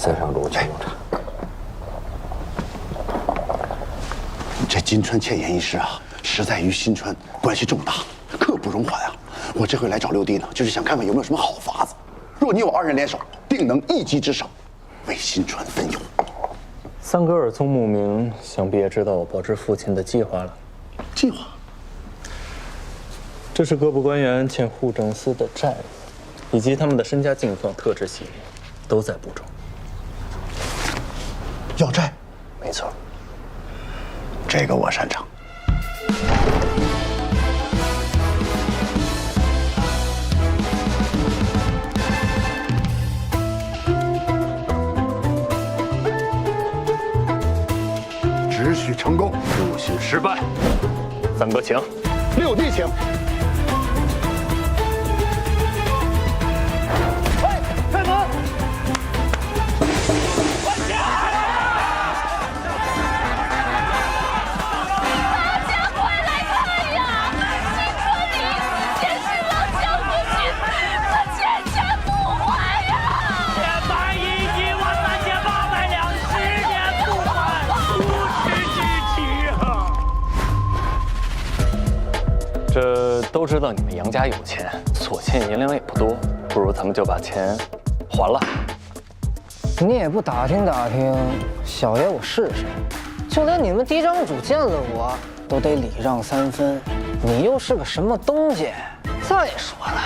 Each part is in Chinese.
三上主请用茶。这金川窃言一事啊，实在与新川关系重大，刻不容缓啊！我这回来找六弟呢，就是想看看有没有什么好法子。若你我二人联手，定能一击制胜，为新川分忧。三哥耳聪目明，想必也知道我保知父亲的计划了。计划？这是各部官员欠护政司的债务，以及他们的身家境况、特质系列，都在部中。要债？没错。这个我擅长。只许成功，不许失败。三哥请，六弟请。开门！这都知道你们杨家有钱，所欠银两也不多，不如咱们就把钱还了。你也不打听打听，小爷我是谁？就连你们嫡长主见了我，都得礼让三分。你又是个什么东西？再说了，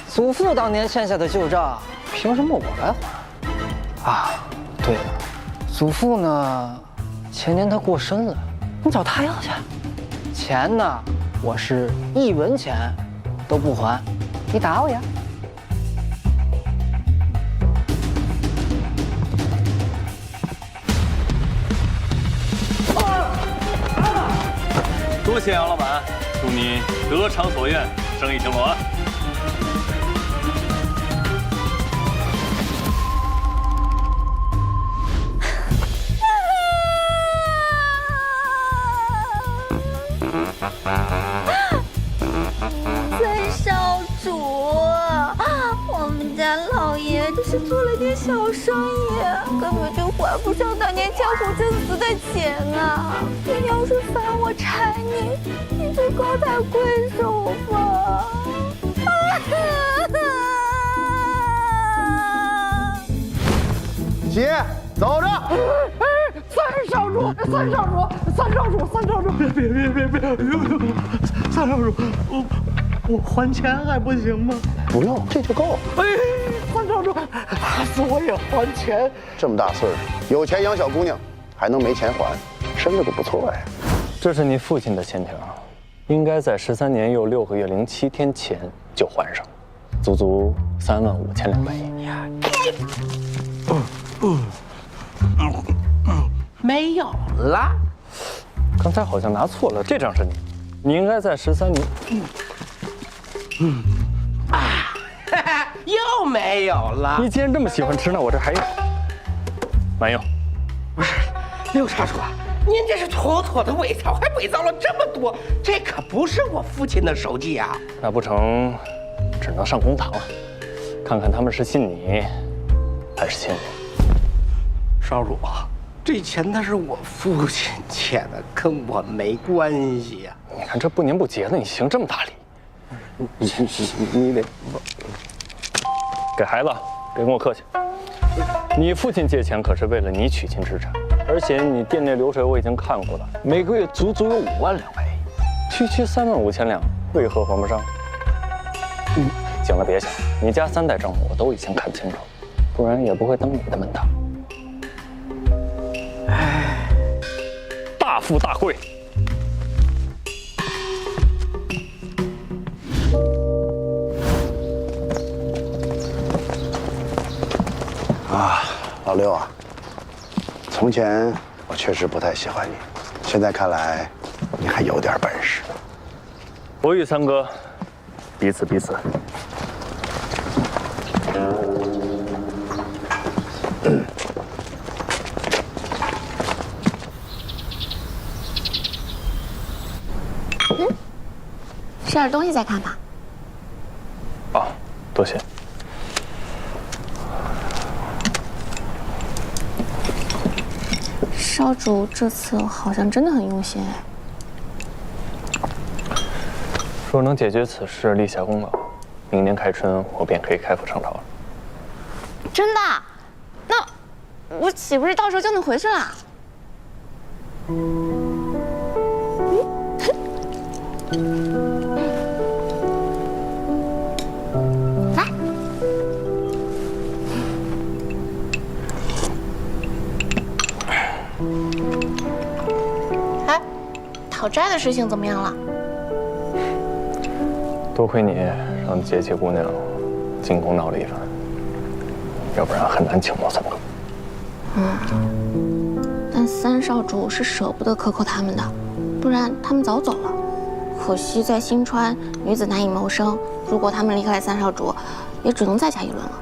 祖父当年欠下的旧账，凭什么我来还？啊，对了，祖父呢，前年他过身了，你找他要去。钱呢？我是一文钱都不还，你打我呀！多谢杨老板，祝你得偿所愿，生意兴隆啊！三少主，我们家老爷这是做了点小生意，根本就还不上当年江湖正司的钱啊！你要是烦我缠你，你就高抬贵手吧。姐，走着。三少主，三少主，三少主，三少主，别，三少主，我还钱还不行吗？不用，这就够了。哎，三少主，打死我也还钱。这么大岁数，有钱养小姑娘，还能没钱还，身子可不错呀。这是你父亲的欠条，应该在13年又6个月零7天前就还上，足足35200银。没有了。刚才好像拿错了，这张是你应该在13年。又没有了。你既然这么喜欢吃，那我这还有。没有。不是，六少主，您这是妥妥的伪造，还伪造了这么多，这可不是我父亲的手迹啊！那不成，只能上公堂了，看看他们是信你，还是信我。少主，这钱他是我父亲欠的，跟我没关系呀。你看这不年不节的，你行这么大礼，你得给孩子，别跟我客气。你父亲借钱可是为了你娶亲之产，而且你店内流水我已经看过了，每个月足足有5万两白银，区35000两，为何还不上？行了，别想，你家3代账目我都已经看清楚了，不然也不会登你的门堂。大富大贵。啊，老六啊，从前我确实不太喜欢你，现在看来你还有点本事。我与三哥彼此彼此。吃点东西再看吧。啊，多谢。少主这次好像真的很用心哎。若能解决此事，立下功劳，明年开春我便可以开赴上朝了。真的？那我岂不是到时候就能回去了？来，哎，讨债的事情怎么样了？多亏你让节气姑娘进宫闹了一番，要不然很难请到三哥。但三少主是舍不得克扣他们的，不然他们早走了。可惜在新川，女子难以谋生。如果他们离开了三少主，也只能再加一轮了。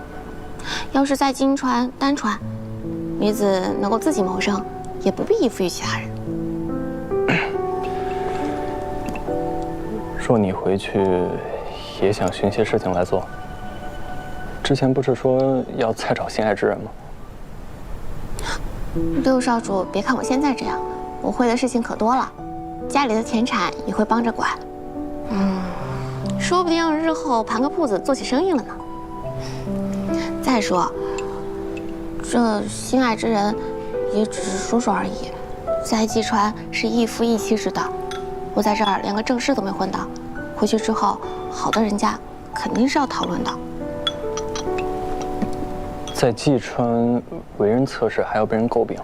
要是在金川、丹川，女子能够自己谋生，也不必依附于其他人。若你回去也想寻些事情来做，之前不是说要再找心爱之人吗？六少主，别看我现在这样，我会的事情可多了，家里的田产也会帮着管。说不定日后盘个铺子做起生意了呢。再说，这心爱之人也只是说说而已，在济川是一夫一妻之道，我在这儿连个正室都没混到，回去之后，好的人家肯定是要讨论的。在济川为人侧室，还要被人诟病。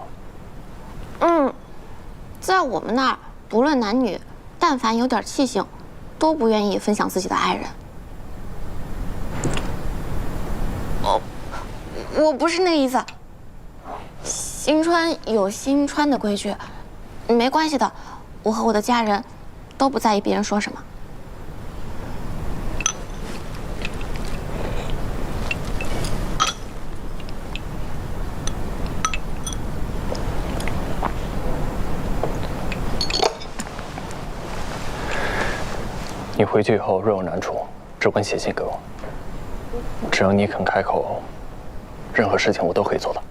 在我们那儿，不论男女，但凡有点气性，都不愿意分享自己的爱人。我不是那个意思。新川有新川的规矩，没关系的。我和我的家人都不在意别人说什么。你回去以后若有难处，只管写信给我。只要你肯开口，任何事情我都可以做到。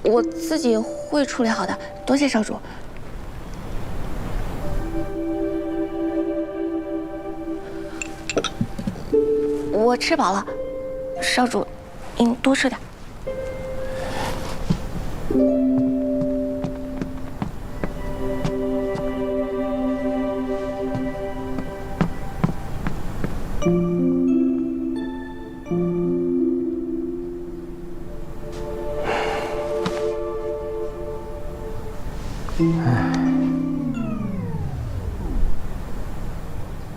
我自己会处理好的，多谢少主。我吃饱了，少主，您多吃点。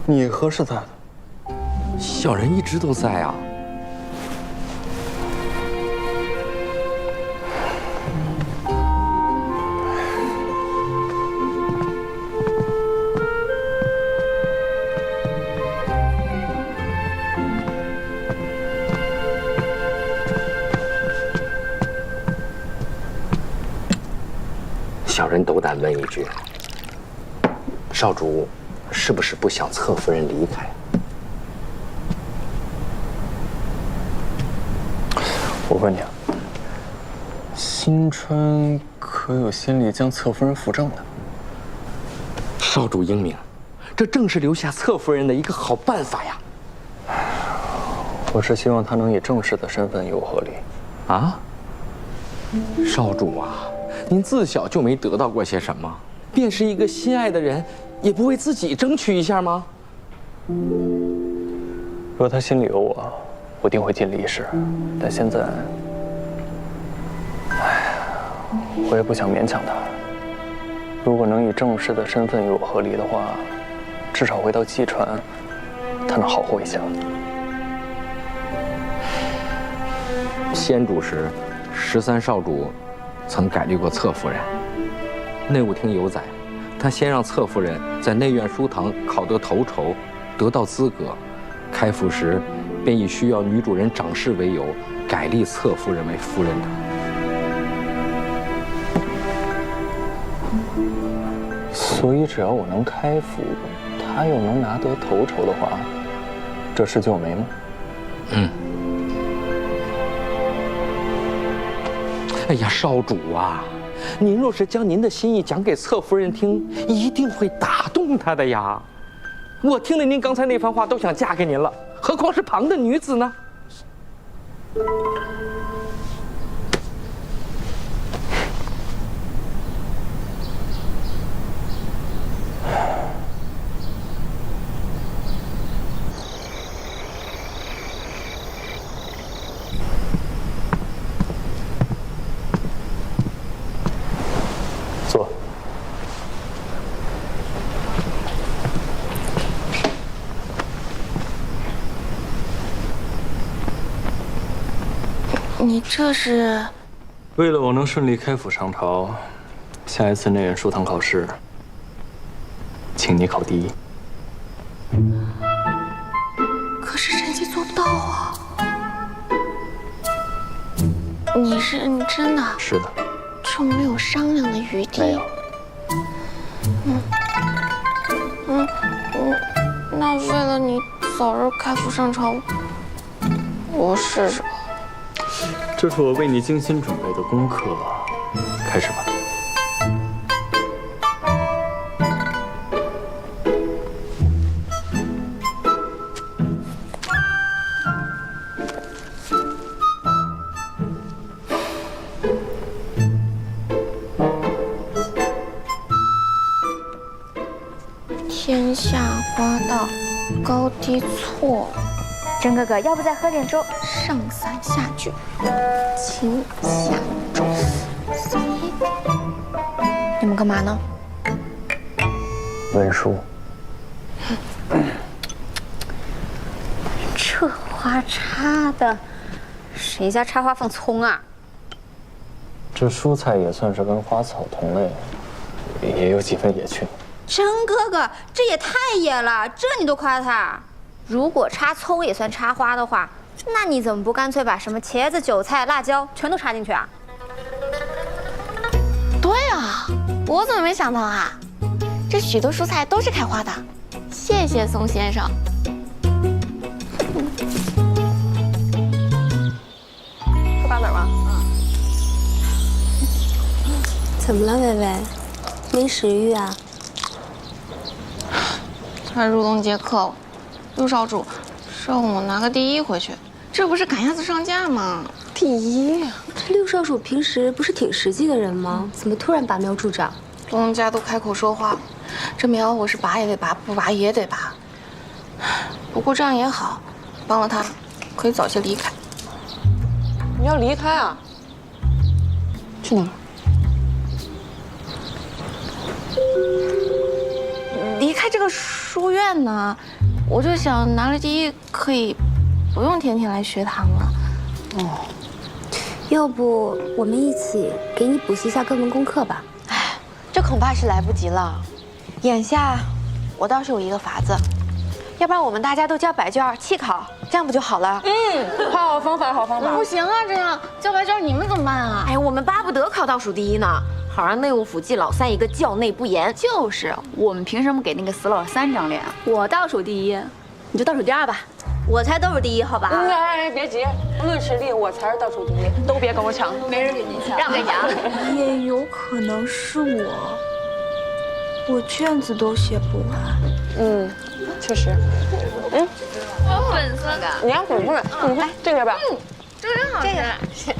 你何时在的？小人一直都在啊。小人斗胆问一句，少主是不是不想侧夫人离开？我问你啊，新川可有心力将侧夫人扶正的？少主英明，这正是留下侧夫人的一个好办法呀！我是希望她能以正室的身份与我和离。啊，少主啊，您自小就没得到过些什么，便是一个心爱的人，也不为自己争取一下吗？若她心里有我，我定会尽力一试。但现在，我也不想勉强她。如果能以正室的身份与我和离的话，至少回到济川，她能好活一些。先主时，13少主曾改立过侧夫人。内务厅有载，他先让侧夫人在内院书堂考得头筹，得到资格，开府时便以需要女主人掌事为由，改立侧夫人为夫人的。所以只要我能开府，他又能拿得头筹的话，这事就没吗？哎呀，少主啊，您若是将您的心意讲给侧夫人听，一定会打动她的呀。我听了您刚才那番话，都想嫁给您了，何况是旁的女子呢？坐。你这是？为了我能顺利开府上朝，下一次内院书堂考试，请你考第一。可是臣妾做不到啊！你是认真的？是的。就没有商量的余地？没有。那为了你早日开府上朝，我试试。这是我为你精心准备的功课，开始吧。天下花道，高低错。甄哥哥，要不再喝点粥？上三下句，请下粥。你们干嘛呢？文书。这花插的，谁家插花放葱啊？这蔬菜也算是跟花草同类，也有几分野趣。甄哥哥，这也太野了，这你都夸他？如果插葱也算插花的话，那你怎么不干脆把什么茄子、韭菜、辣椒全都插进去啊？对啊，我怎么没想到啊？这许多蔬菜都是开花的。谢谢宋先生。嗑瓜子吗？怎么了，薇薇？没食欲啊？快入冬节课了，陆少主让我拿个第一回去，这不是赶鸭子上架吗？第一？这六少主平时不是挺实际的人吗？怎么突然拔苗助长？东家都开口说话了，这苗我是拔也得拔，不拔也得拔。不过这样也好，帮了他，可以早些离开。你要离开啊？去哪儿？离开这个书院呢，我就想拿了第一，可以不用天天来学堂了。哦，要不我们一起给你补习一下各门功课吧？哎，这恐怕是来不及了。眼下我倒是有一个法子，要不然我们大家都交白卷弃考，这样不就好了？好方法，好方法。不行啊，这样交白卷你们怎么办啊？哎，我们巴不得考倒数第一呢，好让内务府季老三一个教内不严。就是，我们凭什么给那个死老三长脸？我倒数第一，你就倒数第二吧。我才都是第一，好吧？哎，别急，论实力我才是倒数第一，都别跟我抢，没人给您抢，让给你啊！也有可能是我卷子都写不完。确实。有本色感。你要粉不粉？来这个吧。这个真好吃。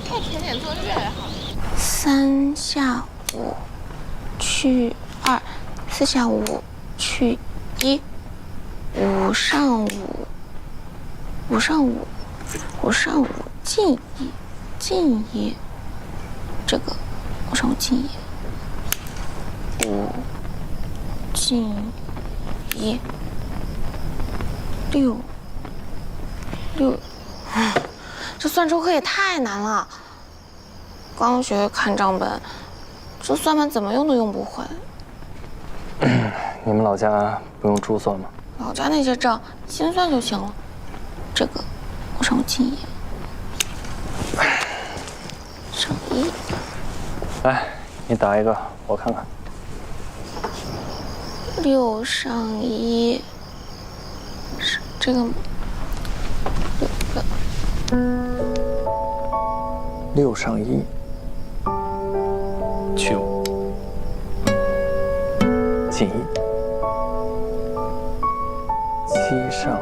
看甜点做的越来越好。3下5去2，4下5去1，5上5，5上5，5上5进1，这个5上5进1，5进1，6，这算术课也太难了。刚学看账本，这算盘怎么用都用不会。你们老家不用珠算吗？老家那些账心算就行了。这个5上5进1，上1。来，你打一个，我看看。6上1是这个吗？6上1，9，7上2。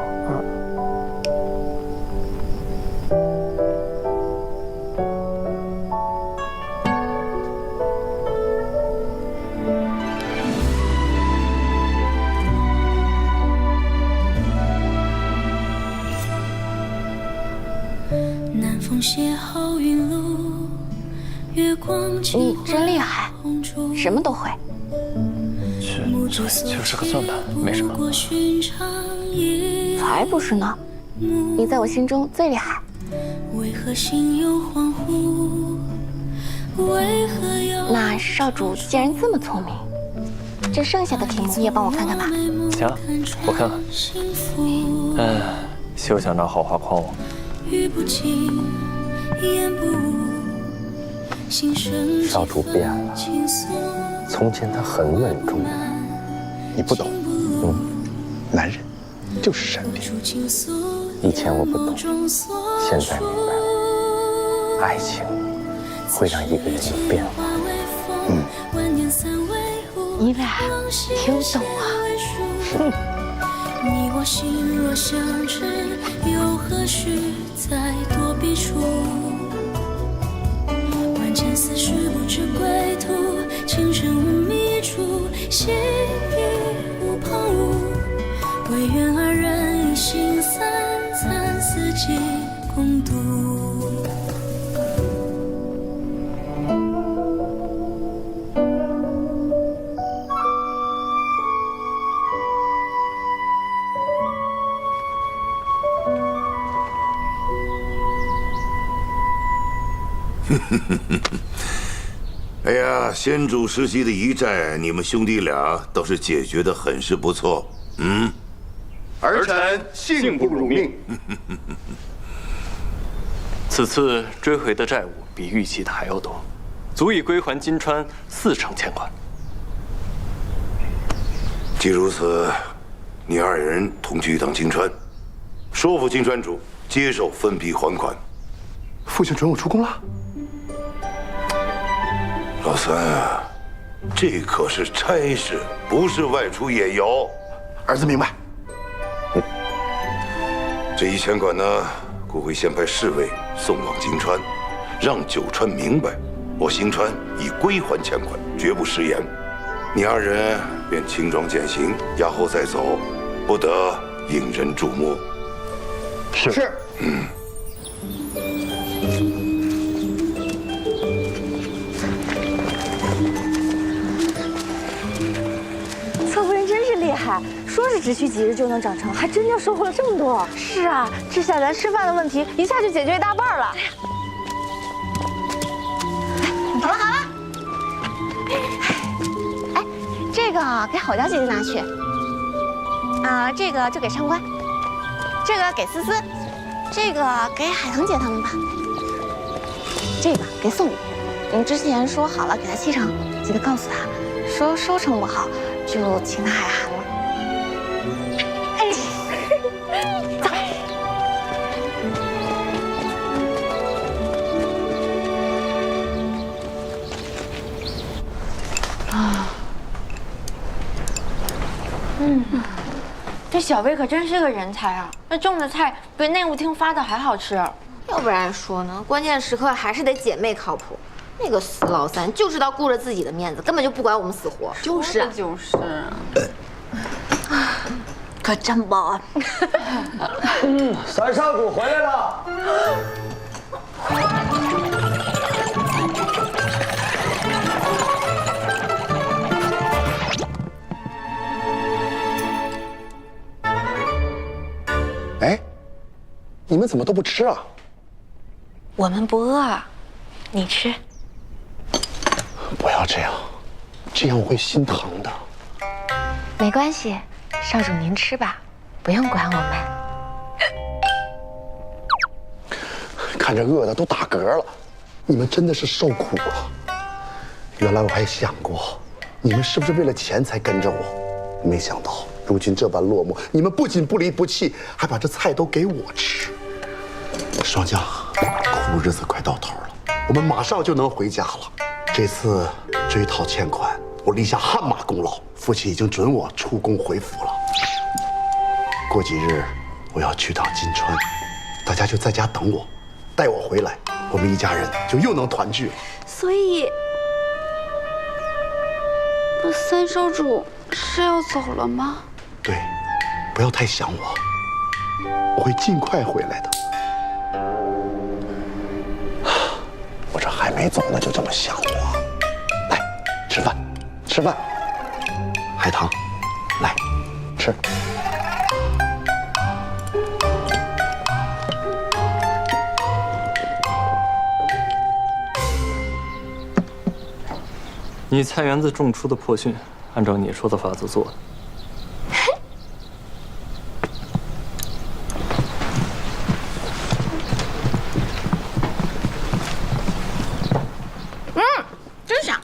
你真厉害，什么都会。就是个算盘，没什么。才不是呢，你在我心中最厉害。那少主既然这么聪明，这剩下的题目也帮我看看吧。行，我看看。休想找好话诓我。少主变了，从前他很稳重的。你不懂，男人就是善变。以前我不懂，现在明白了，爱情会让一个人有变化。你俩挺懂啊。你我心若相知，又何须再多笔触？万千思绪不知归途，情深无觅处，心意无旁骛。唯愿二人一心三餐，四季共度。哎呀，先主时期的一战，你们兄弟俩倒是解决得很是不错。儿臣幸不辱命。此次追回的债务比预期的还要多，足以归还金川4成欠款。既如此，你二人同去一趟金川，说服金川主接受分批还款。父亲准我出宫了。老三啊，这可是差事，不是外出野游。儿子明白。这1000贯呢，故会先派侍卫送往金川，让九川明白，我行川已归还欠款，绝不食言。你二人便轻装践行，押后再走，不得引人注目。是。侧夫人真是厉害，说是只需几日就能长成，还真就收获了这么多。是啊，这下咱吃饭的问题一下就解决一大半了。好了好了，哎，这个给好娇姐姐拿去，这个就给上官，这个给思思，这个给海棠姐他们吧，这个给宋宇。之前说好了给他7成，记得告诉他，说收成不好就请他海涵了。哎，走。这小薇可真是个人才啊！那种的菜比内务厅发的还好吃。要不然说呢，关键时刻还是得姐妹靠谱。那个死老三就知道顾着自己的面子，根本就不管我们死活。就是啊，就是。可真棒！三少主回来了。哎，你们怎么都不吃啊？我们不饿，你吃。不要这样，这样我会心疼的。没关系，少主您吃吧，不用管我们。看着饿的都打嗝了，你们真的是受苦了。原来我还想过，你们是不是为了钱才跟着我？没想到如今这般落寞，你们不仅不离不弃，还把这菜都给我吃。霜降，苦日子快到头了，我们马上就能回家了。这次追讨欠款，我立下汗马功劳，父亲已经准我出宫回府了。过几日我要去趟金川，大家就在家等我，待我回来，我们一家人就又能团聚了。所以，那三少主是要走了吗？对，不要太想我，我会尽快回来的。我这还没走呢，就这么想我。来，吃饭，吃饭。海棠，来，吃。你菜园子种出的破讯，按照你说的法子做的。真香！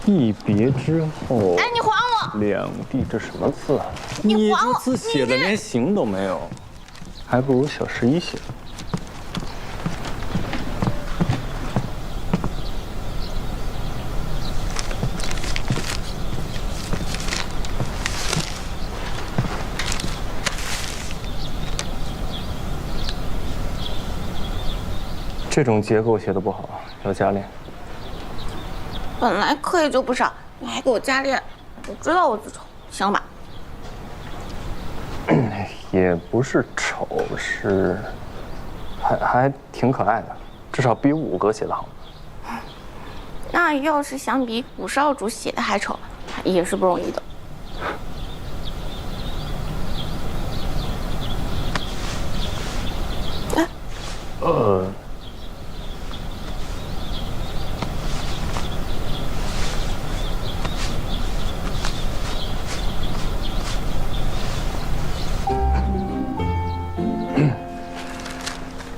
一别之后，哎，你还我！两地，这什么字啊？你还我！这字写的连形都没有，还不如小11写的。这种结构写的不好，要加练。本来课业就不少，你还给我加练，我知道我字丑，行吧？也不是丑，是还挺可爱的，至少比5哥写的好。那要是想比5少主写的还丑，也是不容易的。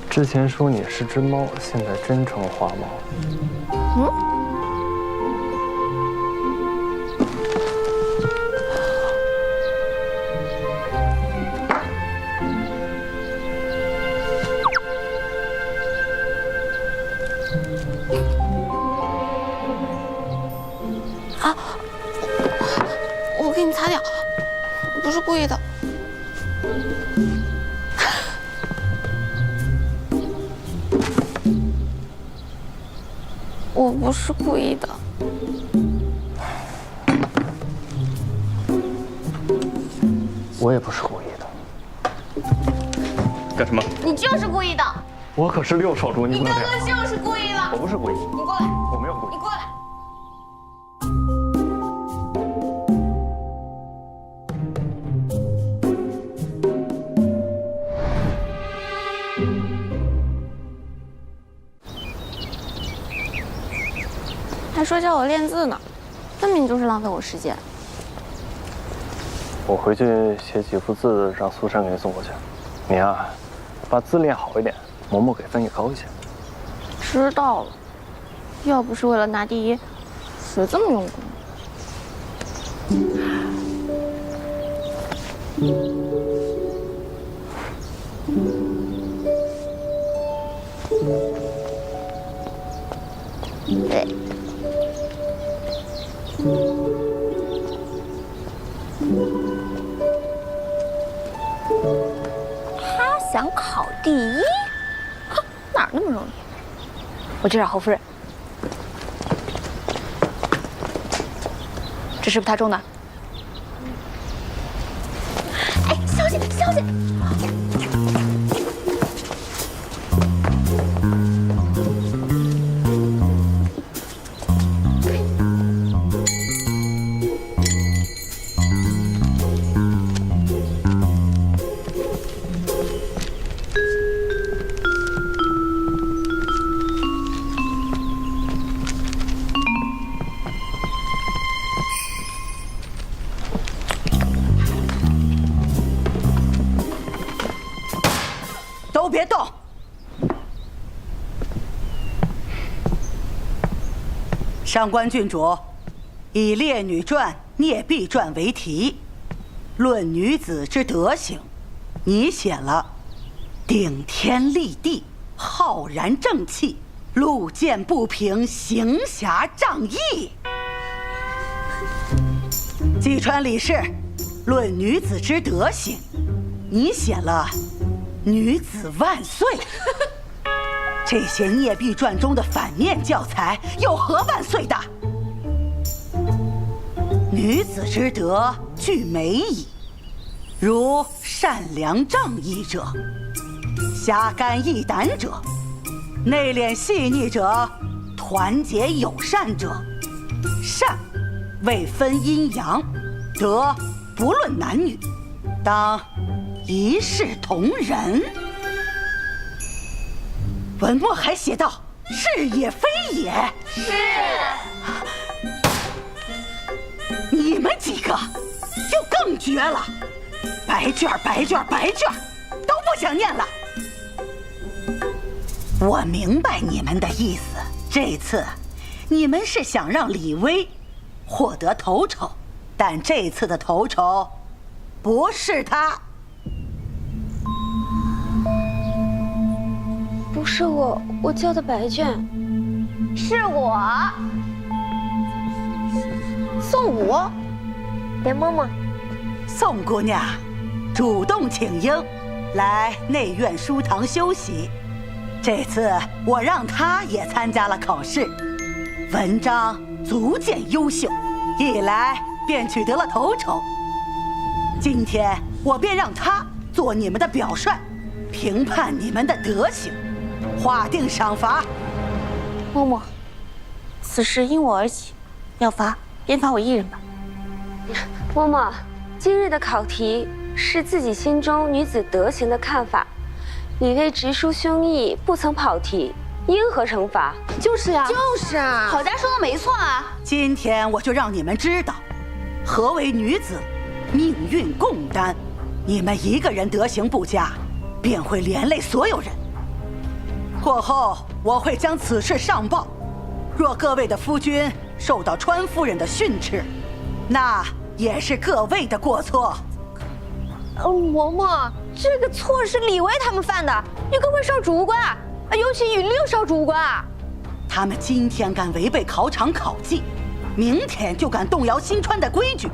之前说你是只猫，现在真成花猫。啊！我给你擦掉，我不是故意的。我不是故意的。我也不是故意的。干什么？你就是故意的。我可是6少主，你不能这样。你刚刚就是故意的。我不是故意。你过来。我没有故意。你过来。还说叫我练字呢，分明就是浪费我时间。我回去写几幅字，让苏珊给你送过去。你啊，把字练好一点，嬷嬷给分也高一些。知道了，要不是为了拿第1，谁这么用功？对。他想考第1，哼，哪那么容易？我去找侯夫人，这是不是他种的？哎，小姐，小姐。上官郡主，以《烈女传》《孽婢传》为题，论女子之德行，你写了顶天立地、浩然正气、路见不平、行侠仗义。济川李氏论女子之德行，你写了女子万岁。这些《孽婢传》中的反面教材有何万岁的？女子之德具美矣，如善良仗义者，侠肝义胆者，内敛细腻者，团结友善者。善未分阴阳，德不论男女，当一视同仁。文末还写道：“是也非也。”是。你们几个就更绝了，白卷白卷白卷，都不想念了。我明白你们的意思，这次你们是想让李薇获得头筹，但这次的头筹不是他。不是我交的白卷，是我。宋武，连嬷嬷，宋姑娘主动请缨来内院书堂休息。这次我让她也参加了考试，文章足见优秀，一来便取得了头筹。今天我便让她做你们的表率，评判你们的德行，划定赏罚。嬷嬷，此事因我而起，要罚便罚我一人吧。嬷嬷，今日的考题是自己心中女子德行的看法。李薇直抒胸臆，不曾跑题，因何惩罚？就是呀，就是啊，郝家说的没错啊。今天我就让你们知道，何为女子命运共担。你们一个人德行不佳，便会连累所有人。过后我会将此事上报，若各位的夫君受到川夫人的训斥，那也是各位的过错。嬷嬷，这个错是李薇他们犯的，与各位少主无关啊，尤其与六少主无关啊。他们今天敢违背考场考纪，明天就敢动摇新川的规矩，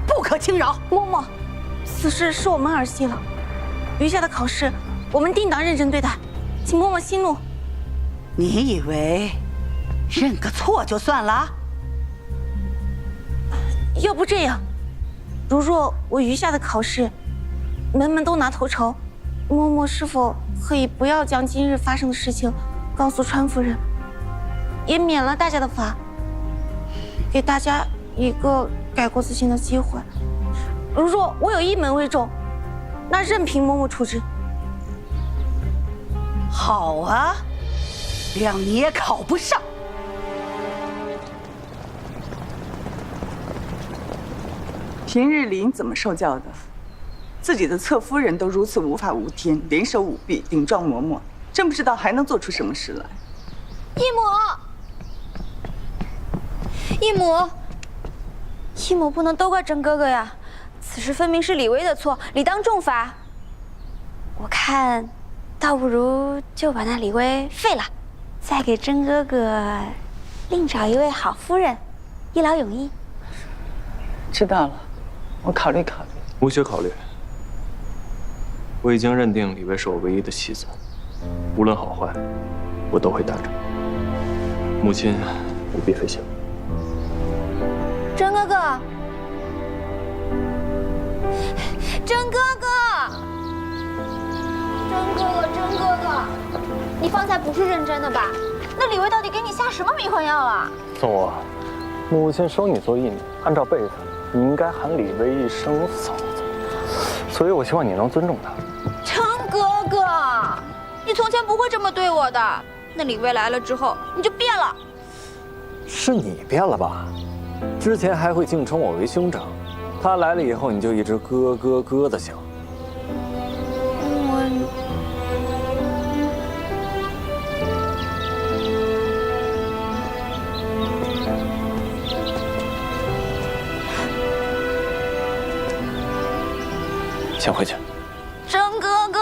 不可轻饶。嬷嬷，此事是我们儿戏了，余下的考试我们定当认真对待，请嬷嬷息怒。你以为认个错就算了？要不这样，如若我余下的考试门门都拿头筹，嬷嬷是否可以不要将今日发生的事情告诉川夫人，也免了大家的罚，给大家一个改过自新的机会？如若我有一门未中，那任凭嬷嬷处置。好啊，谅你也考不上。平日里你怎么受教的？自己的侧夫人都如此无法无天，联手舞弊，顶撞嬷嬷，真不知道还能做出什么事来。义母不能都怪甄哥哥呀，此事分明是李薇的错，理当重罚。我看，倒不如就把那李薇废了，再给甄哥哥另找一位好夫人，一劳永逸。知道了，我考虑考虑。无需考虑，我已经认定李薇是我唯一的妻子，无论好坏，我都会担着。母亲不必费心。甄哥哥，甄哥哥，甄哥哥，你方才不是认真的吧？那李薇到底给你下什么迷魂药了？宋武，母亲收你做义女，按照辈分，你应该喊李薇一声嫂子，所以我希望你能尊重她。甄哥哥，你从前不会这么对我的，那李薇来了之后，你就变了。是你变了吧？之前还会敬称我为兄长，他来了以后，你就一直咯咯咯的响。先回去。真哥哥，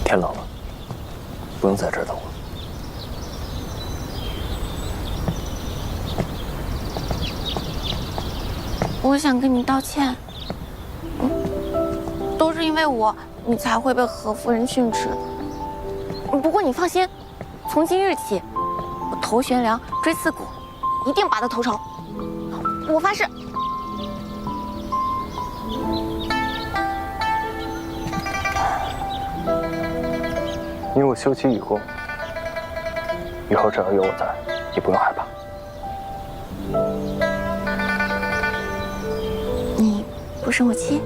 天冷了，不用在这儿等我。我想跟你道歉，都是因为我，你才会被何夫人训斥。不过你放心，从今日起，我头悬梁，锥刺股，一定拔得头筹。我发誓。因为我休妻已婚，以后只要有我在，你不用害怕。你不生我气？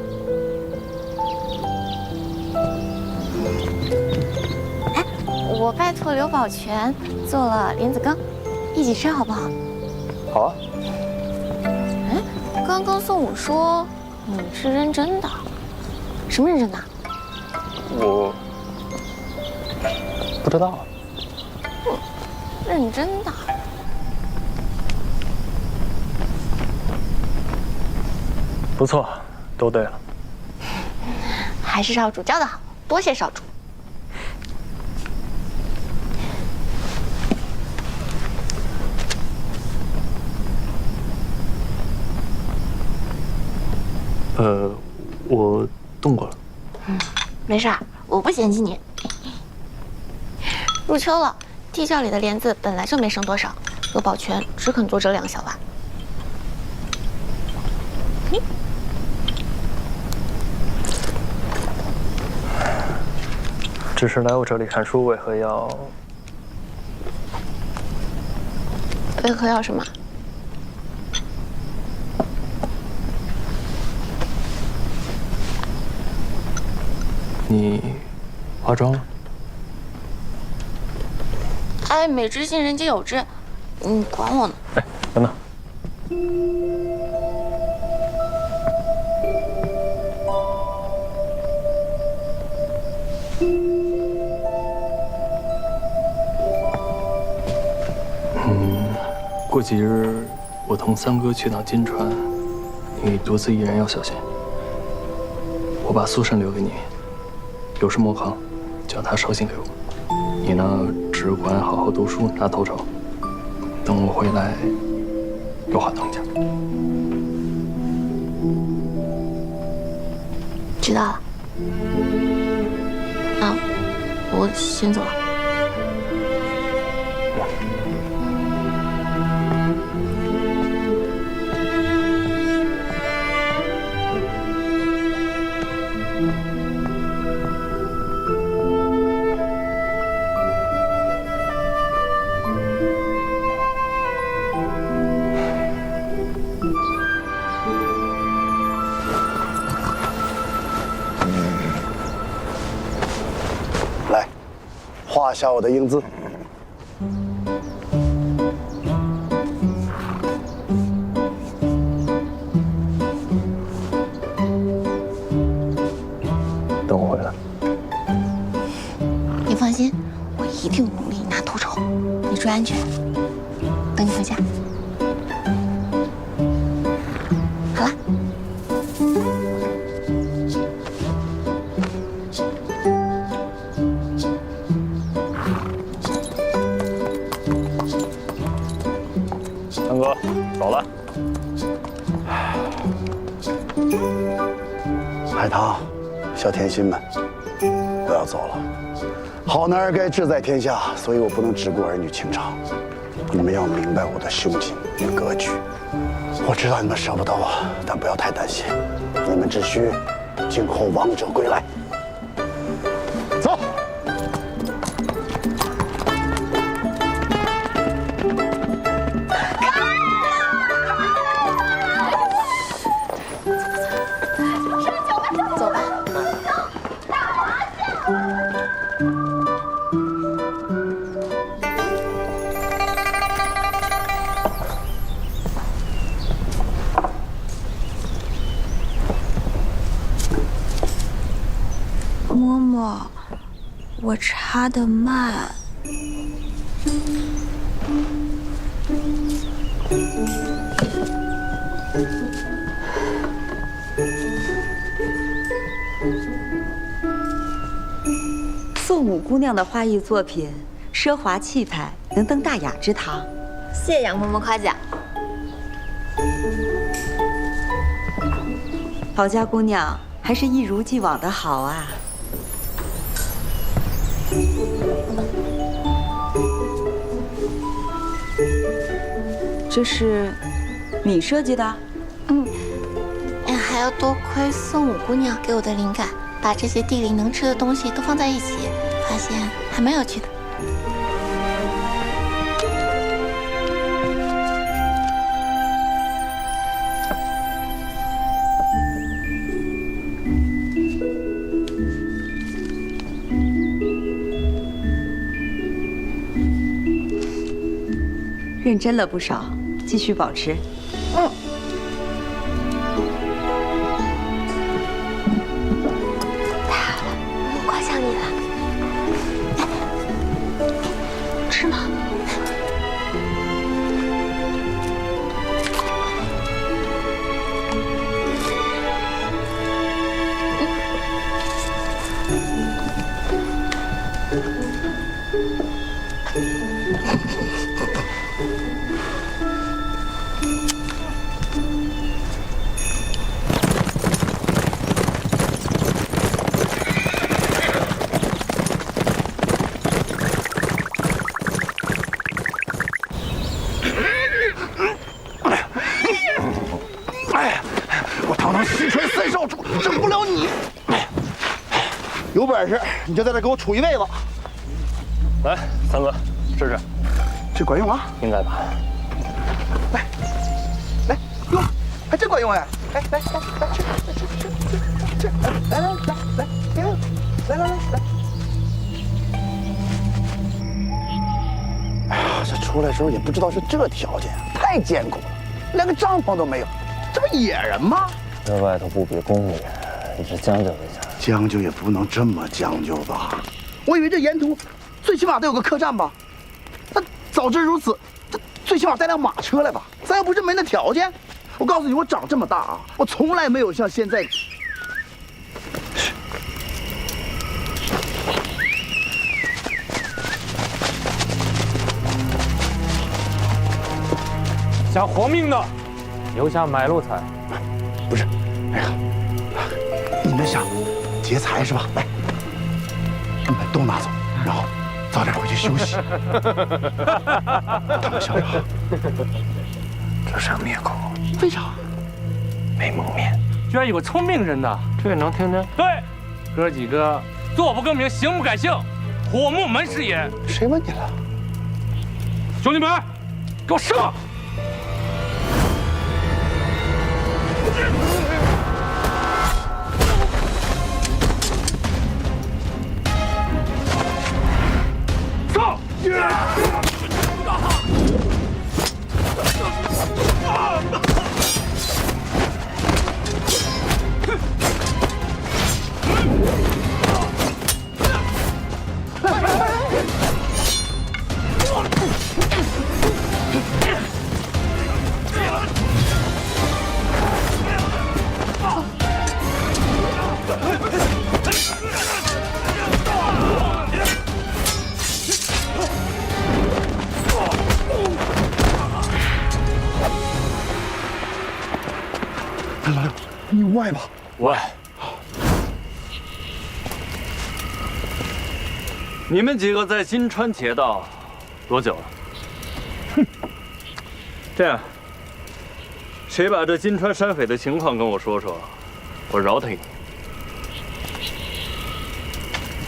哎，我拜托刘宝全做了莲子羹，一起吃好不好？好啊。哎，刚刚宋武说你是认真的，什么认真的？我不知道啊。认真的。不错，都对了。还是少主教的好，多谢少主。我动过了。没事儿，我不嫌弃你。入秋了，地窖里的莲子本来就没剩多少，刘宝全只肯做这2小碗。只是来我这里看书，为何要什么？你化妆了？哎，美之心，人皆有之，你管我呢？哎，等等。过几日我同三哥去趟金川，你独自一人要小心。我把苏珊留给你，有事莫扛，叫他捎信给我。你呢，只管好好读书，拿头筹。等我回来，有话等你讲。知道了。啊，我先走了。画下我的英姿。等我回来。你放心，我一定努力拿头筹。你注意安全，等你回家。好了。三哥，走了。海棠，小甜心们，我要走了。好男儿该志在天下，所以我不能只顾儿女情长。你们要明白我的胸襟与格局。我知道你们舍不得我，但不要太担心。你们只需静候王者归来。走。走吧。嬷嬷，我查得慢。宋母姑娘的画艺作品奢华气派，能登大雅之堂。谢杨嬷嬷夸奖。郝家姑娘还是一如既往的好啊。这是你设计的？还要多亏宋母姑娘给我的灵感，把这些地里能吃的东西都放在一起，发现还蛮有趣的。认真了不少，继续保持。夸奖你了，吃吗？西川三少主整不了你。有本事你就在这给我杵一辈子。来，三哥，试试，这管用啊？应该吧。来，哟，还真管用哎！来，吃，来。哎呀，这出来时候也不知道是这条件，太艰苦了，连个帐篷都没有，这不野人吗？这外头不比宫里，也是将就一下。将就也不能这么将就吧？我以为这沿途最起码得有个客栈吧？那早知如此，这最起码带辆马车来吧？咱又不是没那条件。我告诉你，我长这么大啊，我从来没有像现在。想活命的，留下买路财。不是，哎呀，你们想劫财是吧？来，你们都拿走，然后早点回去休息。他们想啥？这是灭口。为啥？没蒙面。居然有个聪明人呐！这也能听见？对，哥几个坐不更名，行不改姓，火木门是也。谁问你了？兄弟们，给我射！老六，你歪吧？歪。你们几个在金川劫道多久了？哼，这样，谁把这金川山匪的情况跟我说说，我饶他一命。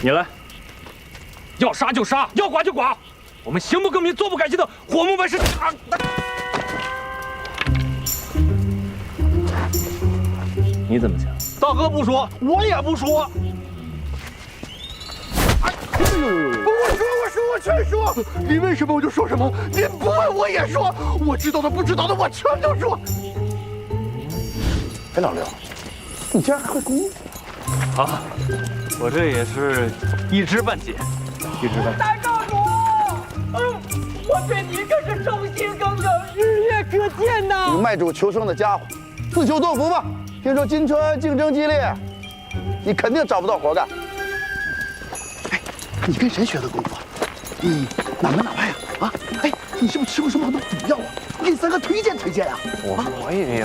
你来，要杀就杀，要剐就剐，我们行不更名，坐不改姓的火木门是。你怎么想？大哥不说，我也不说。我全说。你问什么我就说什么，您不问我也说，我知道的不知道的我全都说。哎，老六，你竟然还会功夫啊！我这也是一知半解，一知半解。大少主，我对你可是忠心耿耿，日夜可天哪！你们卖主求生的家伙，自求多福吧。听说金川竞争激烈，你肯定找不到活干。哎，你跟谁学的功夫啊？你哪门哪派呀？啊？哎，你是不是吃过什么毒药啊？我给你3个推荐推荐呀。我也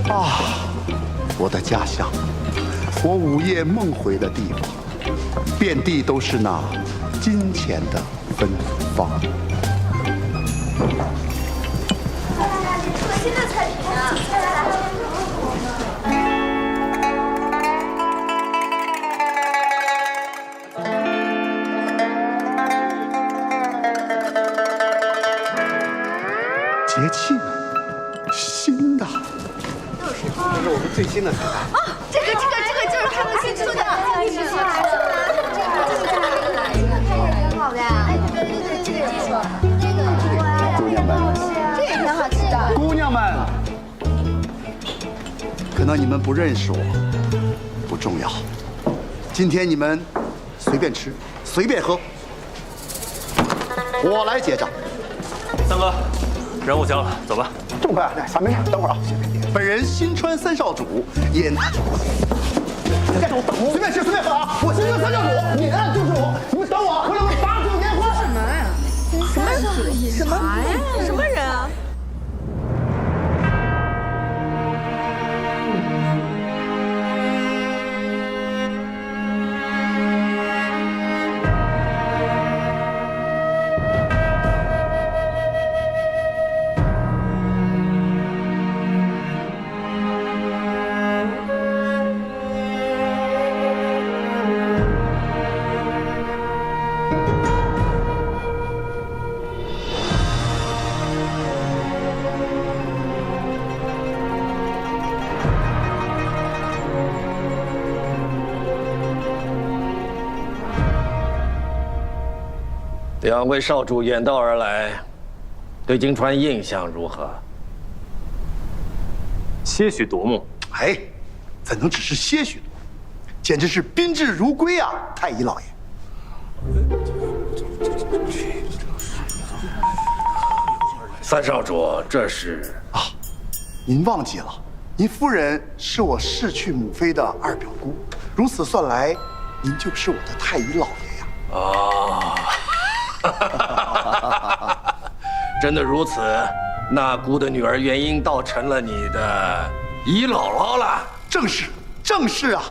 啊，我的家乡，我午夜梦回的地方，遍地都是那金钱的芬芳。新的菜品啊！节气呢？新的。这是我们最新的菜单。哦，这个就是他们新出的，这个挺好的呀。哎，对，这个不错。姑娘们，这也挺好吃的。姑娘们，可能你们不认识我，不重要。今天你们随便吃，随便喝，我来结账。三哥，任务交了，走吧。这么快？来，没事，等会儿啊。本人新川3少主也。随便吃随便喝啊！我新川3少主，你就是我。你们等我，回来我打死烟花。什么呀？什么人啊？两位少主远道而来，对金川印象如何？些许夺目。哎，怎能只是些许夺目？简直是宾至如归啊！太医老爷。3少主，这是啊，您忘记了，您夫人是我逝去母妃的2表姑，如此算来，您就是我的太医老爷呀。哦。真的如此？那姑的女儿元英倒成了你的姨姥姥了。正是啊。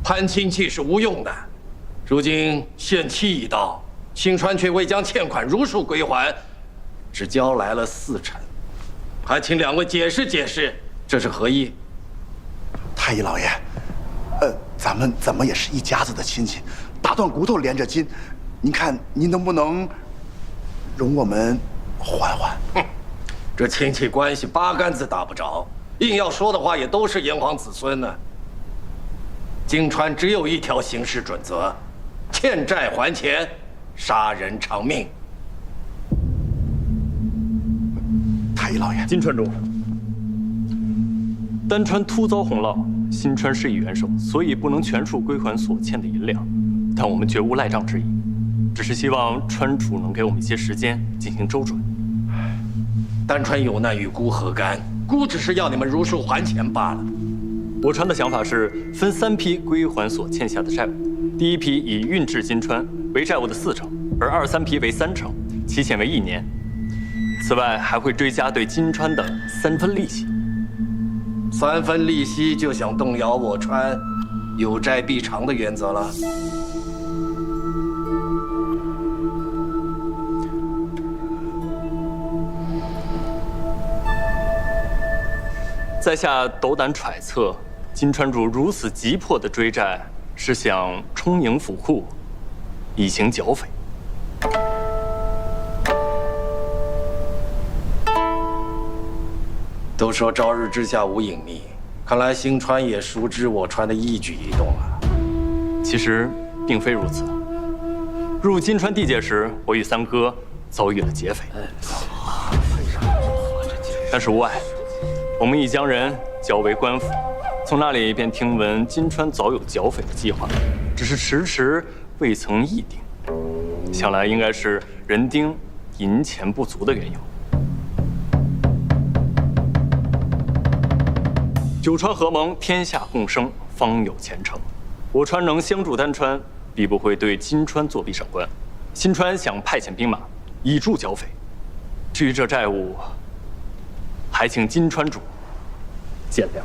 攀亲戚是无用的，如今限期已到，新川却未将欠款如数归还，只交来了4成，还请两位解释解释，这是何意？太医老爷，咱们怎么也是一家子的亲戚，打断骨头连着筋，您看您能不能容我们缓缓？哼，这亲戚关系8竿子打不着，硬要说的话也都是炎黄子孙呢。金川只有一条行事准则：欠债还钱，杀人偿命。太医老爷，金川主，丹川突遭洪涝，新川施以援手，所以不能全数归还所欠的银两，但我们绝无赖账之意，只是希望川主能给我们一些时间进行周转。丹川有难与孤何干？孤只是要你们如数还钱罢了。我川的想法是分3批归还所欠下的债务，第1批以运至金川为债务的4成，而2、3批为3成，期限为1年。此外，还会追加对金川的3分利息。3分利息就想动摇我川有债必偿的原则了？在下斗胆揣测，金川主如此急迫的追债，是想充盈府库，以行剿匪。都说朝日之下无隐秘，看来新川也熟知我川的一举一动了。其实并非如此。入金川地界时，我与3哥遭遇了劫匪，但是无碍。我们一家人交为官府，从那里便听闻金川早有剿匪的计划，只是迟迟未曾议定。想来应该是人丁银钱不足的缘由。九川合盟，天下共生，方有前程。我川能相助丹川，必不会对金川作弊上官。新川想派遣兵马以助剿匪。至于这债务，还请金川主见谅。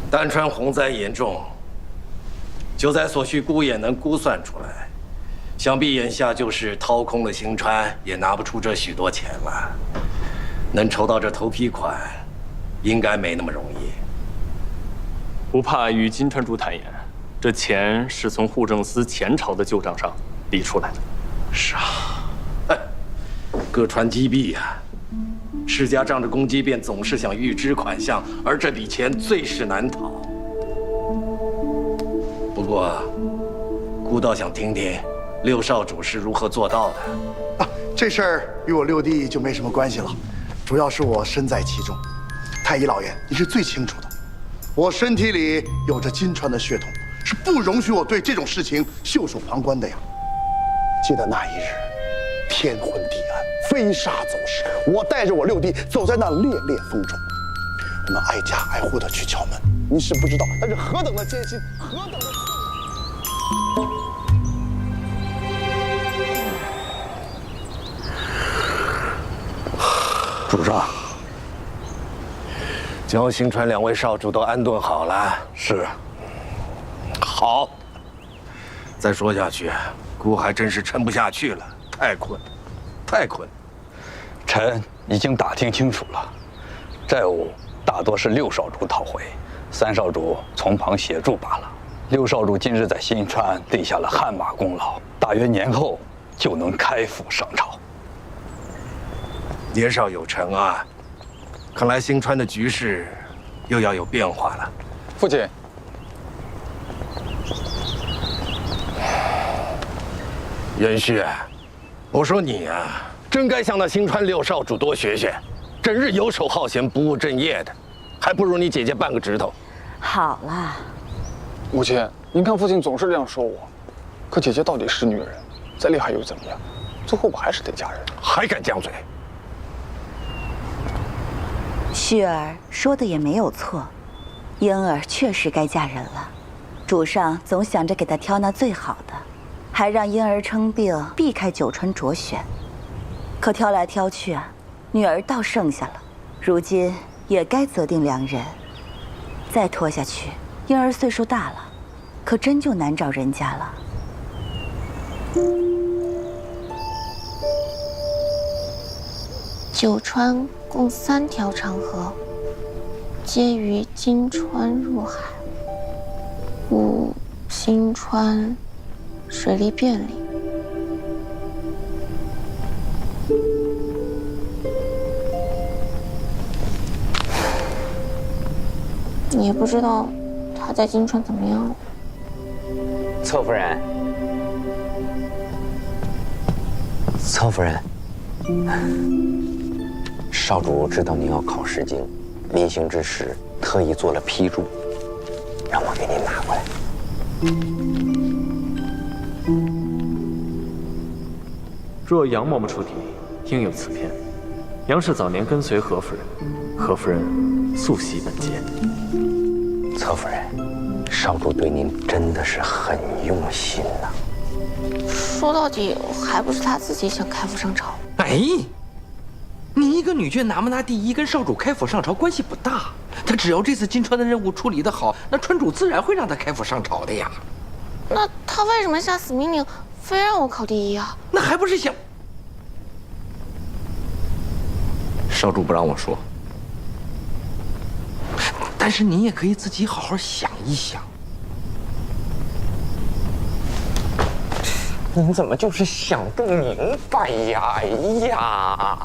丹川洪灾严重，就在所需估也能估算出来。想必眼下就是掏空了新川，也拿不出这许多钱了。能筹到这头批款，应该没那么容易。不怕与金川主坦言，这钱是从户政司前朝的旧账上理出来的。是啊，各川积弊呀，世家仗着公积便总是想预支款项，而这笔钱最是难讨。不过，孤倒想听听六少主是如何做到的。这事儿与我六弟就没什么关系了，主要是我身在其中。太医老爷，你是最清楚的，我身体里有着金川的血统，是不容许我对这种事情袖手旁观的呀。记得那一日，天昏地暗，飞沙走石，我带着我六弟走在那烈烈风中，我们挨家挨户的去敲门，你是不知道那是何等的艰辛，何等的困难。主上，将新川两位少主都安顿好了。是。好。再说下去，孤还真是撑不下去了，太困，太困。臣已经打听清楚了，债务大多是六少主讨回，三少主从旁协助罢了。六少主今日在新川立下了汗马功劳，大约年后就能开府上朝。年少有成啊，看来新川的局势又要有变化了。父亲，元旭，我说你啊，真该向那新川六少主多学学，整日游手好闲、不务正业的，还不如你姐姐半个指头。好了，母亲，您看父亲总是这样说我，可姐姐到底是女人，再厉害又怎么样？最后我还是得嫁人。还敢犟嘴！旭儿说的也没有错，莺儿确实该嫁人了。主上总想着给她挑那最好的，还让莺儿称病避开九川卓选。可挑来挑去啊，女儿倒剩下了。如今也该择定良人。再拖下去，莺儿岁数大了，可真就难找人家了。九川共3条长河，皆于金川入海，故新川水利便利。也不知道他在金川怎么样了。侧夫人，侧夫人。少主知道您要考试经，临行之时特意做了批注，让我给您拿过来。若杨嬷嬷出题，应有此篇。杨氏早年跟随何夫人，何夫人素习本节。侧夫人，少主对您真的是很用心呐。说到底，还不是他自己想开府上朝。哎，你一个女眷拿不拿第一，跟少主开府上朝关系不大。他只要这次金川的任务处理得好，那川主自然会让他开府上朝的呀。那他为什么下死命令，非让我考第一啊？那还不是想……少主不让我说，但是您也可以自己好好想一想。您怎么就是想不明白呀？哎呀！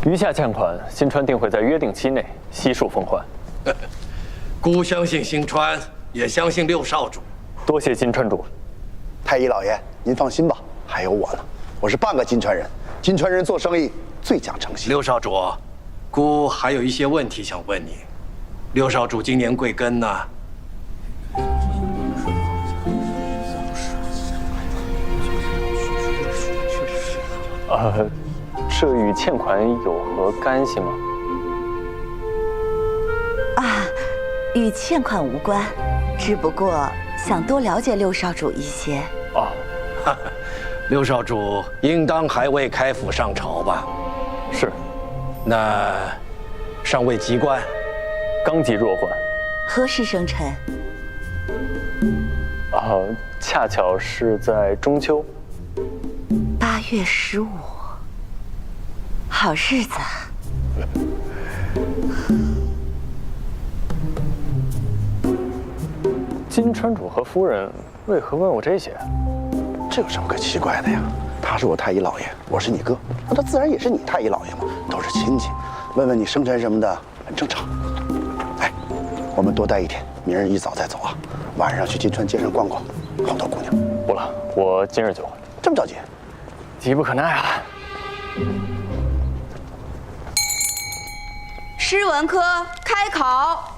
余下欠款，新川定会在约定期内悉数奉还。孤相信新川，也相信六少主。多谢金川主。太医老爷，您放心吧，还有我呢，我是半个金川人。金川人做生意最讲诚信。六少主，孤还有一些问题想问你。六少主今年贵庚呢？这与欠款有何干系吗？啊，与欠款无关，只不过想多了解六少主一些。哦，六少主应当还未开府上朝吧？是。那尚未及冠，刚及弱冠。何时生辰？恰巧是在中秋。8月15，好日子。金川主和夫人为何问我这些？这有什么可奇怪的呀？他是我太医老爷，我是你哥，那他自然也是你太医老爷嘛，都是亲戚。问问你生辰什么的，很正常。哎，我们多待一天，明儿一早再走啊。晚上去金川街上逛逛，好多姑娘。不了，我今日就回。这么着急？急不可耐啊！诗文科开考。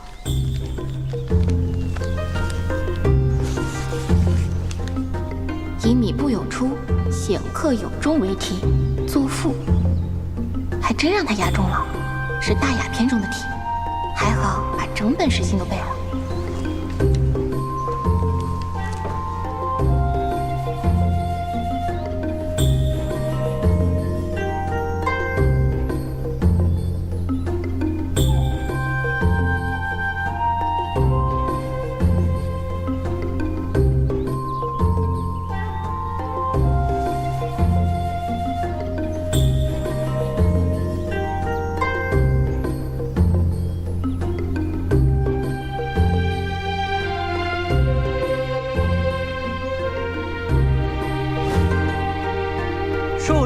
以米不有出，显克有终为题，作赋。还真让他押中了，是大雅篇中的题，还好把整本诗经都背了。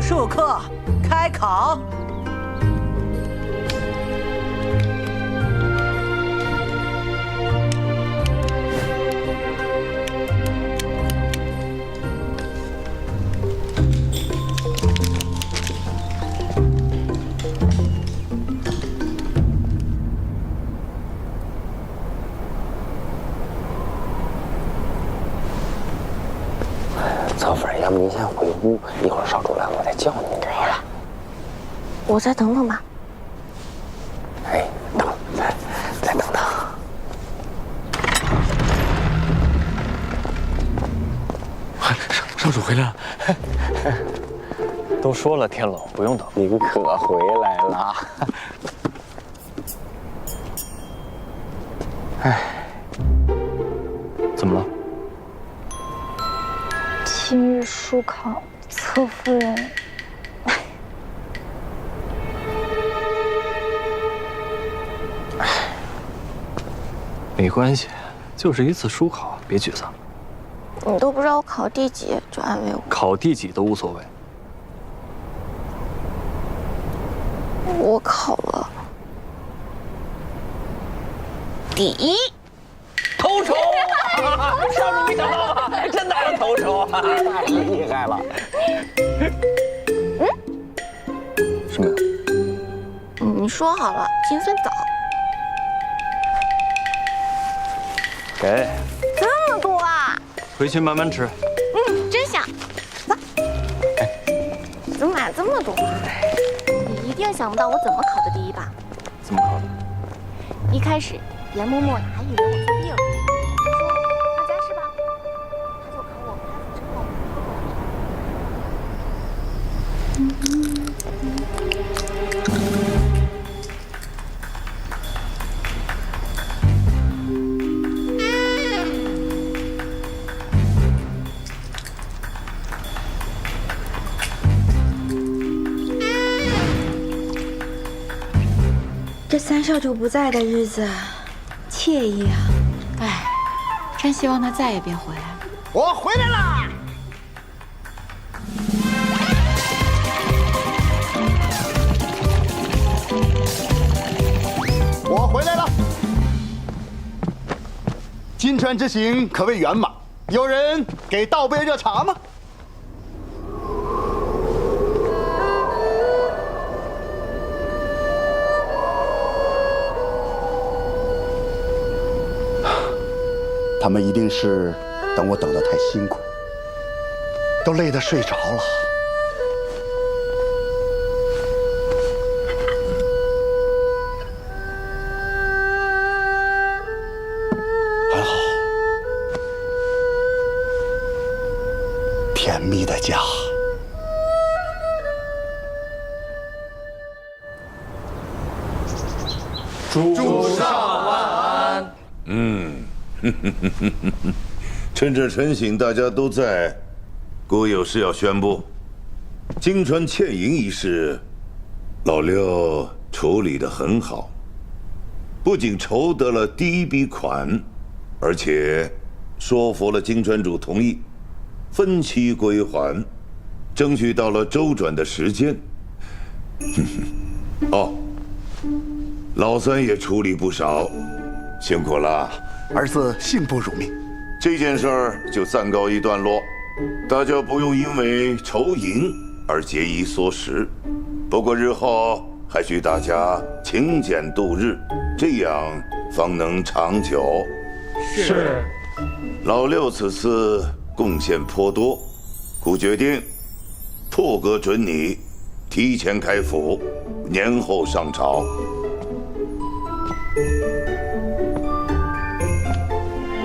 术课开考。曹夫人，要不您先回屋，一会儿少主来了我再叫您。对了，我再等等吧。哎，再等等。少主回来了。都说了天冷不用等。您可回来了。哎，怎么了？今日书考，侧夫人。没关系，就是一次书考，别沮丧。你都不知道我考第几，就安慰我。考第几都无所谓。我考了第1。头筹！少主没想到吧？真拿了头筹，太厉害了。什么？你说好了，金孙枣。给。这么多啊！回去慢慢吃。真香。走。怎么买这么多？你一定想不到我怎么考的第1吧？怎么考的？一开始，严嬷嬷还以为我作弊了，就说发家是吧？他就考我开府之后。这三少主不在的日子，惬意啊！哎，真希望他再也别回来。我回来啦！金川之行可谓圆满，有人给倒杯热茶吗？他们一定是等我等得太辛苦，都累得睡着了。还好，甜蜜的家。主上万安。趁着晨醒大家都在，姑有事要宣布：金川欠银一事，老六处理得很好，不仅筹得了第一笔款，而且说服了金川主同意分期归还，争取到了周转的时间。哦，老三也处理不少，辛苦了。儿子幸不辱命。这件事儿就暂告一段落，大家不用因为筹银而节衣缩食。不过日后还需大家勤俭度日，这样方能长久。是。老六此次贡献颇多，故决定破格准你提前开府，年后上朝。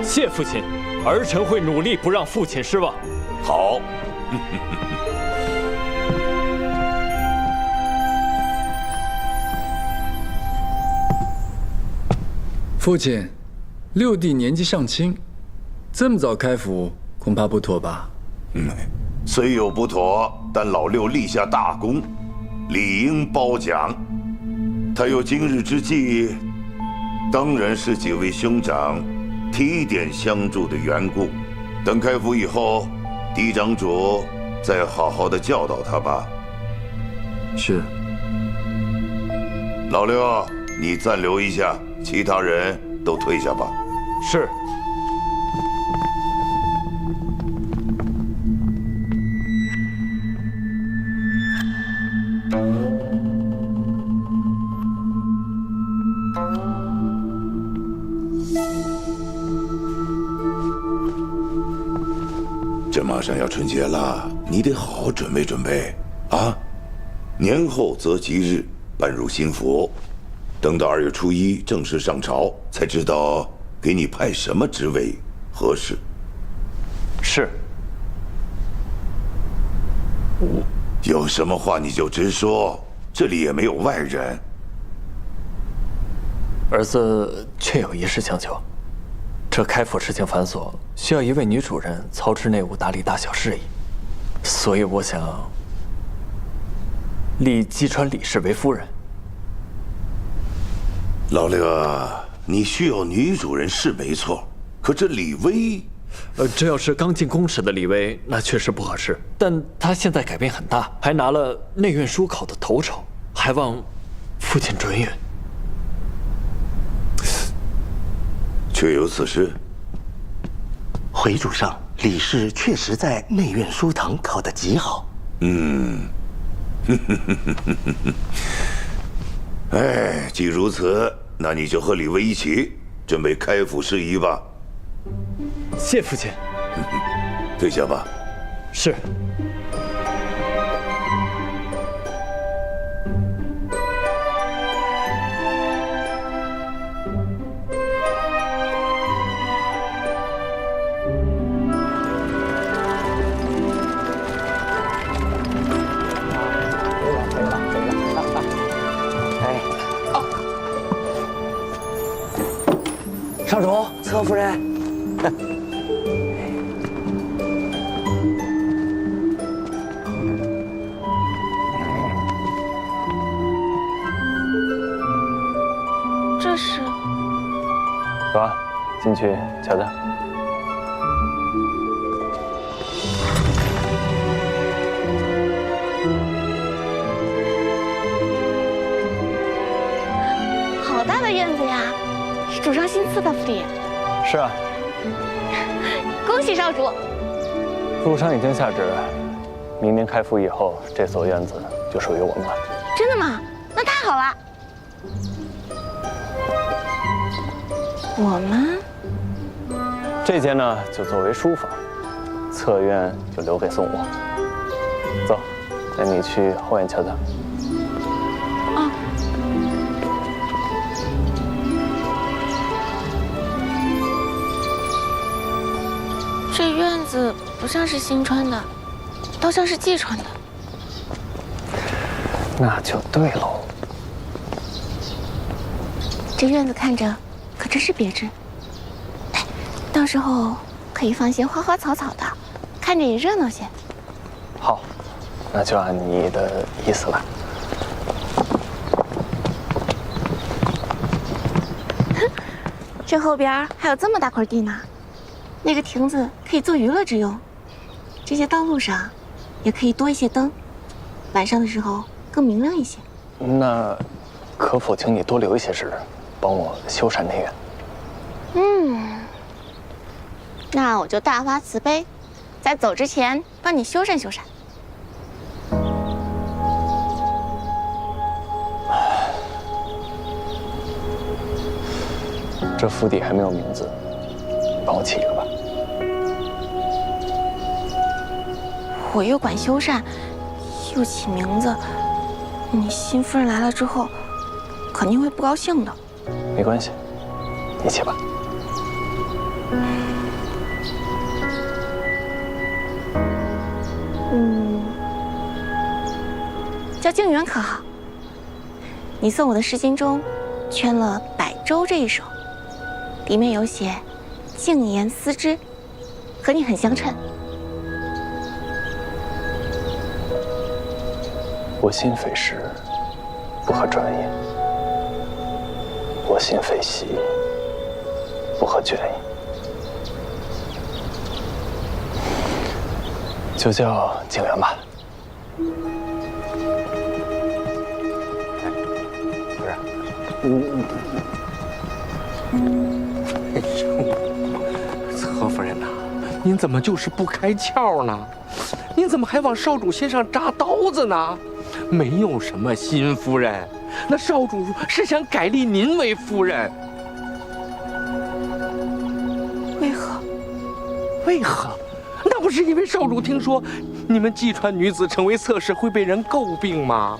谢父亲，儿臣会努力不让父亲失望。好。父亲，六弟年纪尚轻，这么早开府恐怕不妥吧？虽有不妥，但老六立下大功，理应褒奖。他有今日之计，当然是几位兄长提点相助的缘故。等开府以后，嫡长主再好好的教导他吧。是。老六，你暂留一下，其他人都退下吧。是。这马上要春节了，你得好好准备准备啊！年后择吉日搬入新府，等到2月初1正式上朝，才知道给你派什么职位合适。是。有什么话你就直说，这里也没有外人。儿子确有一事相求。这开府事情繁琐，需要一位女主人操持内务，打理大小事宜，所以我想立姬川李氏为夫人。老六，你需要女主人是没错，可这李薇，这要是刚进宫时的李薇，那确实不合适。但她现在改变很大，还拿了内院书考的头筹，还望父亲准允。确有此事。回主上，李氏确实在内院书堂考得极好。哎，既如此，那你就和李薇一起准备开府事宜吧。谢父亲。退下吧。是。少主，侧夫人。这是？走啊，进去瞧瞧。好大的院子呀！是主上新赐的府邸。是啊，恭喜少主！陆商已经下旨，明年开府以后，这所院子就属于我们了。真的吗？那太好了。我们这间呢，就作为书房，侧院就留给宋我。走，带你去后院瞧瞧。啊。这院子不像是新穿的，倒像是季穿的。那就对喽。这院子看着可真是别致。哎，到时候可以放些花花草草的，看着也热闹些。好，那就按你的意思来。这后边还有这么大块地呢，那个亭子可以做娱乐之用。这些道路上也可以多一些灯，晚上的时候更明亮一些。那可否请你多留一些时，帮我修缮内院？那我就大发慈悲，在走之前帮你修缮修缮。这府邸还没有名字，你帮我起一个吧。我又管修缮，又起名字，你新夫人来了之后，肯定会不高兴的。没关系，你起吧。叫静远可好？你送我的诗经中圈了《百舟》这一首，里面有写“静言思之”，和你很相称。我心非诗，不合转音；我心非戏，不合卷音。就叫静远吧。侧夫人呐，您怎么就是不开窍呢？您怎么还往少主心上扎刀子呢？没有什么新夫人，那少主是想改立您为夫人。为何？为何？那不是因为少主听说你们季川女子成为侧室会被人诟病吗？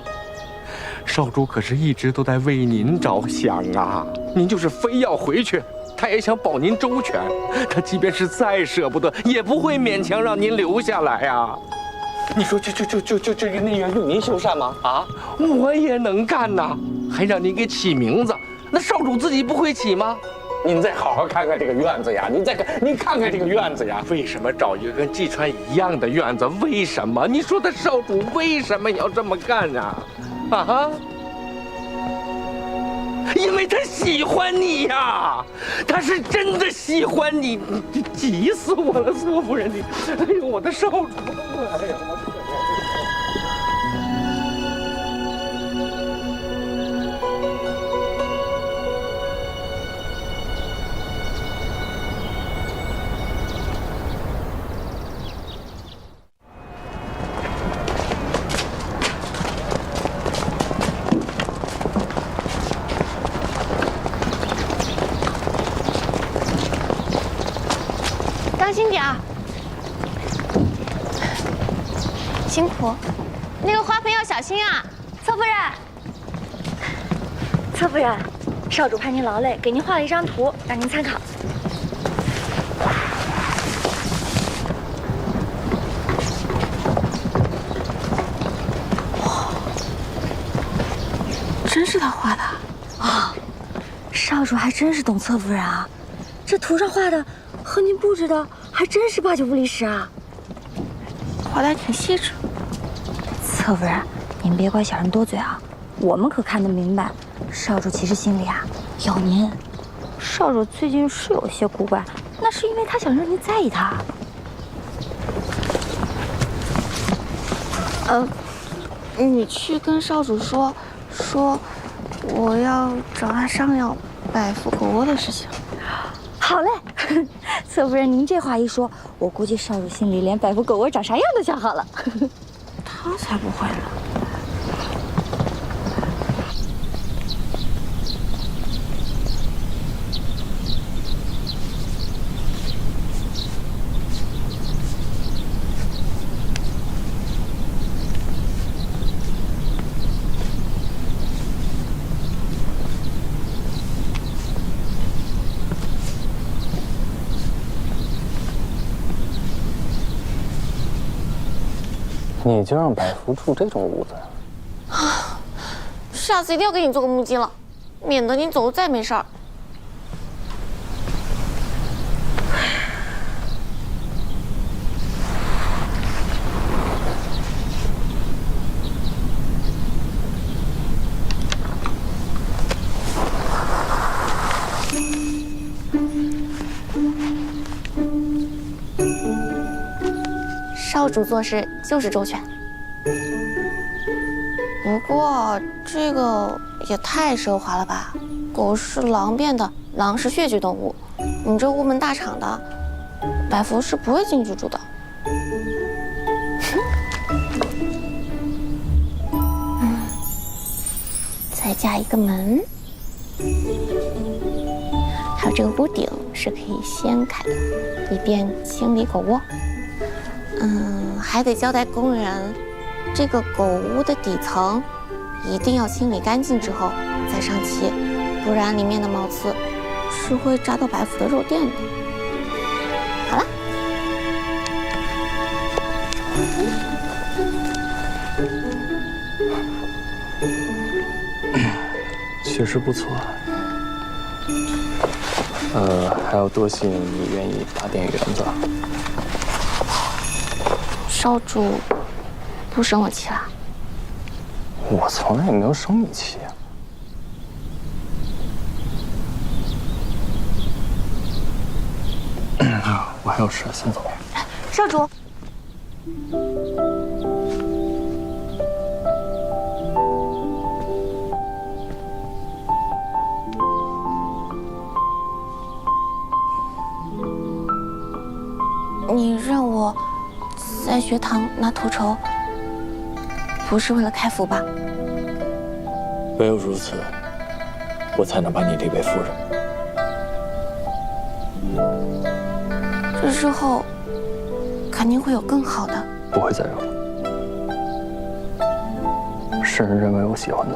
少主可是一直都在为您着想啊！您就是非要回去，他也想保您周全。他即便是再舍不得，也不会勉强让您留下来呀。你说这个内院用您修缮吗？啊，我也能干呐，还让您给起名字，那少主自己不会起吗？您再好好看看这个院子呀！您看看这个院子呀！为什么找一个跟季川一样的院子？为什么？你说他少主为什么要这么干呀？啊！因为他喜欢你呀，他是真的喜欢你，你急死我了，侧夫人你！哎呦，我的少主！哎呀！当心点儿，辛苦。那个花盆要小心啊，侧夫人。侧夫人，少主怕您劳累，给您画了一张图，让您参考。真是他画的啊！少主还真是懂侧夫人啊，这图上画的和您布置的还真是8、9不离10啊。画的还挺细致。侧夫人，您别怪小人多嘴啊，我们可看得明白，少主其实心里啊有您。少主最近是有些古怪，那是因为他想让您在意他。你去跟少主说我要找他商量摆复狗窝的事情。好嘞，侧夫人，您这话一说，我估计少主心里连百福狗窝长啥样都想好了。他才不会呢。你就让百福住这种屋子啊！下次一定要给你做个木屐了，免得你走了再没事儿。少主做事就是周全，不过这个也太奢华了吧！狗是狼变的，狼是血居动物，你这屋门大敞的，百福是不会进去住的。再加一个门，还有这个屋顶是可以掀开的，以便清理狗窝。还得交代工人，这个狗屋的底层一定要清理干净之后再上漆，不然里面的毛刺是会扎到百福的肉垫的。好了，确实不错。还要多谢你愿意打点园子。少主不生我气了？我从来也没有生你气啊。我还有事，先走。少主，你让我在学堂拿头筹，不是为了开府吧？唯有如此，我才能把你立为夫人。这之后肯定会有更好的。不会再有了。世人认为我喜欢的，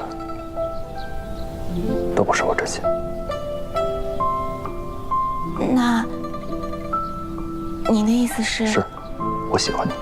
都不是我真心。那你的意思是？是，我喜欢你。